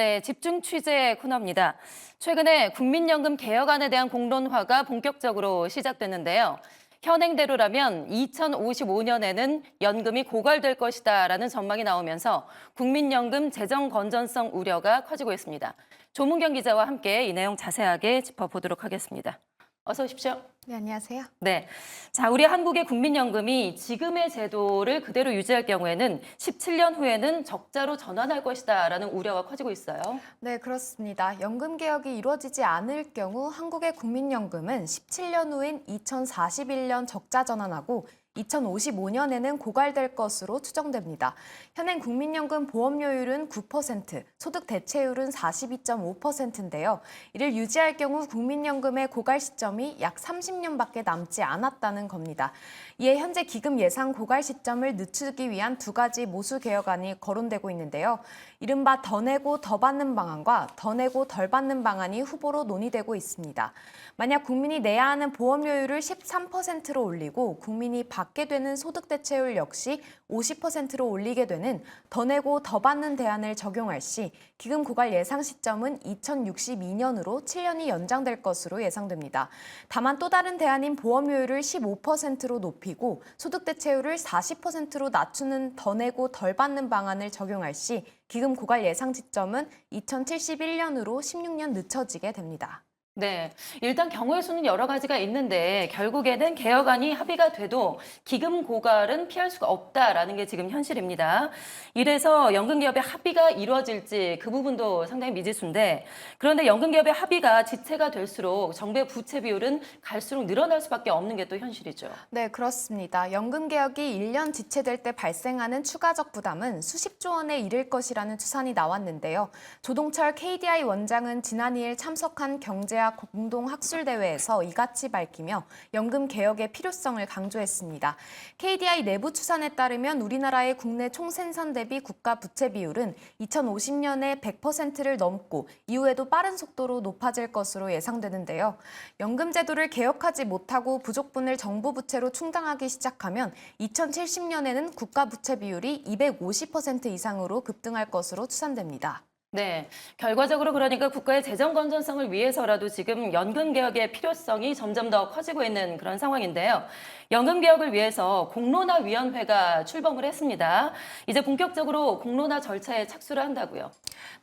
네, 집중 취재 코너입니다. 최근에 국민연금 개혁안에 대한 공론화가 본격적으로 시작됐는데요. 현행대로라면 2055년에는 연금이 고갈될 것이다라는 전망이 나오면서 국민연금 재정 건전성 우려가 커지고 있습니다. 조문경 기자와 함께 이 내용 자세하게 짚어보도록 하겠습니다. 어서 오십시오. 네, 안녕하세요. 네. 자, 우리 한국의 국민연금이 지금의 제도를 그대로 유지할 경우에는 17년 후에는 적자로 전환할 것이다라는 우려가 커지고 있어요. 네, 그렇습니다. 연금 개혁이 이루어지지 않을 경우 한국의 국민연금은 17년 후인 2041년 적자 전환하고 2055년에는 고갈될 것으로 추정됩니다. 현행 국민연금 보험료율은 9%, 소득 대체율은 42.5%인데요. 이를 유지할 경우 국민연금의 고갈 시점이 약 30년밖에 남지 않았다는 겁니다. 이에 현재 기금 예상 고갈 시점을 늦추기 위한 두 가지 모수 개혁안이 거론되고 있는데요. 이른바 더 내고 더 받는 방안과 더 내고 덜 받는 방안이 후보로 논의되고 있습니다. 만약 국민이 내야 하는 보험료율을 13%로 올리고 국민이 받게 되는 소득 대체율 역시 50%로 올리게 되는 더 내고 더 받는 대안을 적용할 시 기금 고갈 예상 시점은 2062년으로 7년이 연장될 것으로 예상됩니다. 다만 또 다른 대안인 보험료율을 15%로 높이고 소득 대체율을 40%로 낮추는 더 내고 덜 받는 방안을 적용할 시 기금 고갈 예상 시점은 2071년으로 16년 늦춰지게 됩니다. 네, 일단 경우의 수는 여러 가지가 있는데 결국에는 개혁안이 합의가 돼도 기금 고갈은 피할 수가 없다라는 게 지금 현실입니다. 이래서 연금기업의 합의가 이루어질지 그 부분도 상당히 미지수인데 그런데 연금기업의 합의가 지체가 될수록 정부의 부채 비율은 갈수록 늘어날 수밖에 없는 게 또 현실이죠. 네, 그렇습니다. 연금 개혁이 1년 지체될 때 발생하는 추가적 부담은 수십조 원에 이를 것이라는 추산이 나왔는데요. 조동철 KDI 원장은 지난 2일 참석한 경제학 공동학술대회에서 이같이 밝히며 연금 개혁의 필요성을 강조했습니다. KDI 내부 추산에 따르면 우리나라의 국내 총생산 대비 국가 부채 비율은 2050년에 100%를 넘고 이후에도 빠른 속도로 높아질 것으로 예상되는데요. 연금 제도를 개혁하지 못하고 부족분을 정부 부채로 충당하기 시작하면 2070년에는 국가 부채 비율이 250% 이상으로 급등할 것으로 추산됩니다. 네, 결과적으로 그러니까 국가의 재정 건전성을 위해서라도 지금 연금 개혁의 필요성이 점점 더 커지고 있는 그런 상황인데요. 연금 개혁을 위해서 공론화위원회가 출범을 했습니다. 이제 본격적으로 공론화 절차에 착수를 한다고요.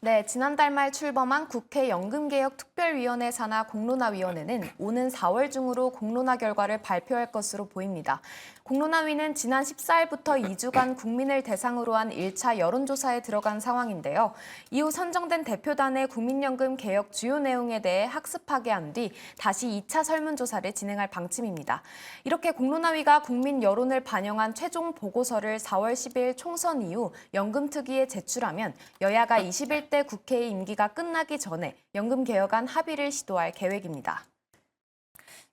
네, 지난달 말 출범한 국회 연금개혁특별위원회 산하 공론화위원회는 오는 4월 중으로 공론화 결과를 발표할 것으로 보입니다. 공론화위는 지난 14일부터 2주간 국민을 대상으로 한 1차 여론조사에 들어간 상황인데요. 이후 선정된 대표단의 국민연금 개혁 주요 내용에 대해 학습하게 한 뒤 다시 2차 설문조사를 진행할 방침입니다. 이렇게 공론화위가 국민 여론을 반영한 최종 보고서를 4월 10일 총선 이후 연금특위에 제출하면 여야가 21대 국회의 임기가 끝나기 전에 연금 개혁안 합의를 시도할 계획입니다.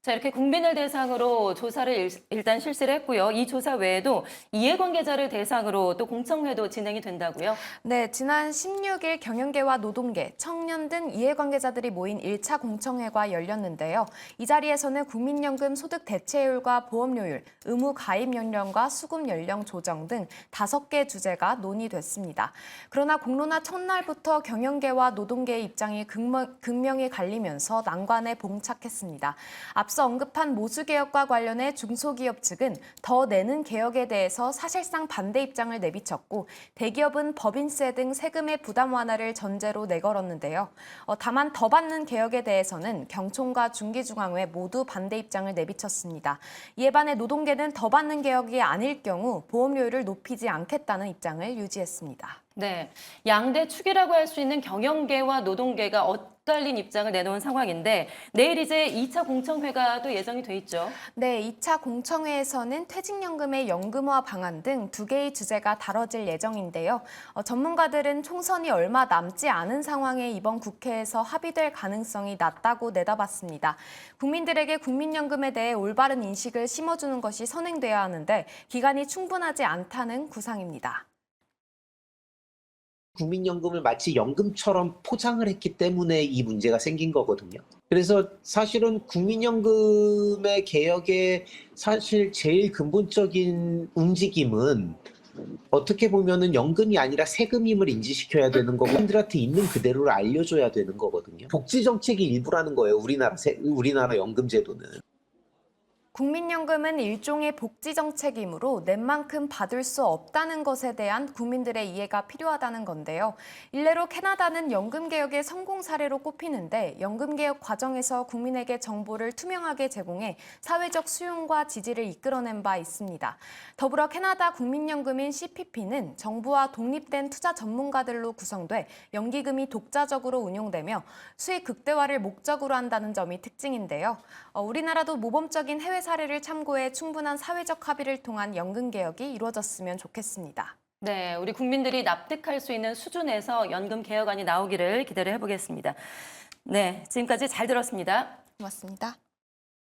자, 이렇게 국민을 대상으로 조사를 일단 실시를 했고요. 이 조사 외에도 이해관계자를 대상으로 또 공청회도 진행이 된다고요. 네, 지난 16일 경영계와 노동계, 청년 등 이해관계자들이 모인 1차 공청회가 열렸는데요. 이 자리에서는 국민연금 소득 대체율과 보험료율, 의무 가입 연령과 수급 연령 조정 등 5개 주제가 논의됐습니다. 그러나 공론화 첫날부터 경영계와 노동계의 입장이 극명히 갈리면서 난관에 봉착했습니다. 앞서 언급한 모수개혁과 관련해 중소기업 측은 더 내는 개혁에 대해서 사실상 반대 입장을 내비쳤고 대기업은 법인세 등 세금의 부담 완화를 전제로 내걸었는데요. 다만 더 받는 개혁에 대해서는 경총과 중기중앙회 모두 반대 입장을 내비쳤습니다. 이에 반해 노동계는 더 받는 개혁이 아닐 경우 보험료율을 높이지 않겠다는 입장을 유지했습니다. 네, 양대 축이라고 할 수 있는 경영계와 노동계가 엇갈린 입장을 내놓은 상황인데 내일 이제 2차 공청회가 또 예정이 돼 있죠. 네, 2차 공청회에서는 퇴직연금의 연금화 방안 등 2개의 주제가 다뤄질 예정인데요. 전문가들은 총선이 얼마 남지 않은 상황에 이번 국회에서 합의될 가능성이 낮다고 내다봤습니다. 국민들에게 국민연금에 대해 올바른 인식을 심어주는 것이 선행돼야 하는데 기간이 충분하지 않다는 구상입니다. 국민연금을 마치 연금처럼 포장을 했기 때문에 이 문제가 생긴 거거든요. 그래서 사실은 국민연금의 개혁의 사실 제일 근본적인 움직임은 어떻게 보면은 연금이 아니라 세금임을 인지시켜야 되는 거고 국민들한테 있는 그대로를 알려줘야 되는 거거든요. 복지 정책의 일부라는 거예요. 우리나라 연금 제도는. 국민연금은 일종의 복지 정책이므로 낸 만큼 받을 수 없다는 것에 대한 국민들의 이해가 필요하다는 건데요. 일례로 캐나다는 연금 개혁의 성공 사례로 꼽히는데 연금 개혁 과정에서 국민에게 정보를 투명하게 제공해 사회적 수용과 지지를 이끌어낸 바 있습니다. 더불어 캐나다 국민연금인 CPP는 정부와 독립된 투자 전문가들로 구성돼 연기금이 독자적으로 운용되며 수익 극대화를 목적으로 한다는 점이 특징인데요. 우리나라도 모범적인 해외 사례를 참고해 충분한 사회적 합의를 통한 연금 개혁이 이루어졌으면 좋겠습니다. 네, 우리 국민들이 납득할 수 있는 수준에서 연금 개혁안이 나오기를 기대를 해보겠습니다. 네, 지금까지 잘 들었습니다. 고맙습니다.